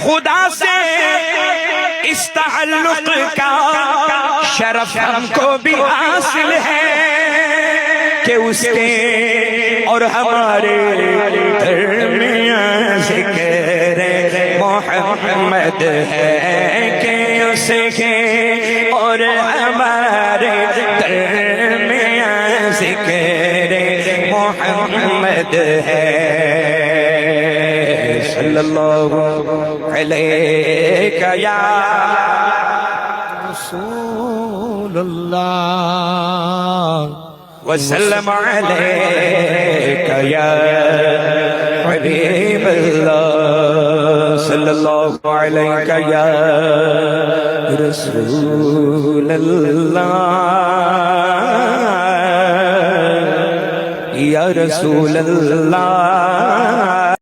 خدا سے اس تعلق کا شرف ہم کو بھی حاصل ہے کہ اس کے اور ہمارے درمیان ذکر محمد ہے کہ اس کے اور ہمارے درمیان ذکر محمد ہے صلی اللہ علیہ یا رسول اللہ وسلم علیک یا حبیب اللہ صلی اللہ علیک یا رسول اللہ یا رسول اللہ